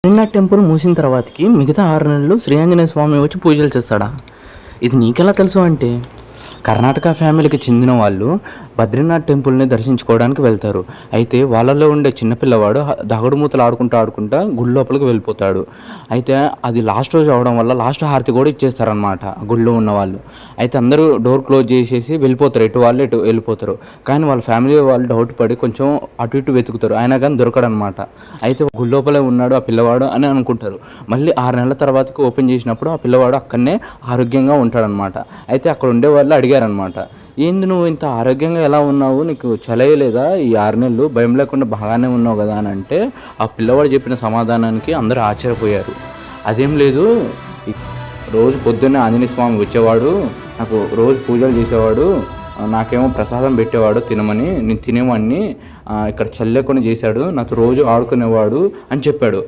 Badrinath temple మూసిన తర్వాతకి మిగతా 6 నెలలు శ్రీ ఆంజనేయ స్వామి వచ్చి పూజలు చేస్తాడా? ఇది నీకెలా తెలుసు అంటే, కర్ణాటక ఫ్యామిలీకి చెందిన వాళ్ళు బద్రీనాథ్ టెంపుల్ని దర్శించుకోవడానికి వెళ్తారు. అయితే వాళ్ళలో ఉండే చిన్నపిల్లవాడు దాగుడుమూతలు ఆడుకుంటా గుడి లోపలికి వెళ్ళిపోతాడు. అయితే అది లాస్ట్ రోజు అవడం వల్ల లాస్ట్ హారతి కూడా ఇచ్చేస్తారనమాట గుడిలో ఉన్న వాళ్ళు. అయితే అందరూ డోర్ క్లోజ్ చేసేసి వెళ్ళిపోతారు, ఎటు వాళ్ళు ఎటు వెళ్ళిపోతారు. కానీ వాళ్ళ ఫ్యామిలీ వాళ్ళు డౌట్ పడి కొంచెం అటు ఇటు వెతుకుతారు, అయినా కానీ దొరకడనమాట. అయితే గుడి లోపలే ఉన్నాడు ఆ పిల్లవాడు అని అనుకుంటారు. మళ్ళీ 6 నెలల తర్వాతకి ఓపెన్ చేసినప్పుడు ఆ పిల్లవాడు అక్కడనే ఆరోగ్యంగా ఉంటాడనమాట. అయితే అక్కడ ఉండే వాళ్ళు అడిగారనమాట, ఏంది నువ్వు ఇంత ఆరోగ్యంగా ఎలా ఉన్నావు, నీకు చలేయలేదా ఈ 6 నెలలు, భయం లేకుండా బాగానే ఉన్నావు కదా అని అంటే, ఆ పిల్లవాడు చెప్పిన సమాధానానికి అందరూ ఆశ్చర్యపోయారు. అదేం లేదు, రోజు పొద్దున్నే ఆంజనేయ స్వామి వచ్చేవాడు, నాకు రోజు పూజలు చేసేవాడు, నాకేమో ప్రసాదం పెట్టేవాడు తినమని, నేను తినేవాడిని, ఇక్కడ చల్లేకుండా చేశాడు, నాతో రోజు ఆడుకునేవాడు అని చెప్పాడు.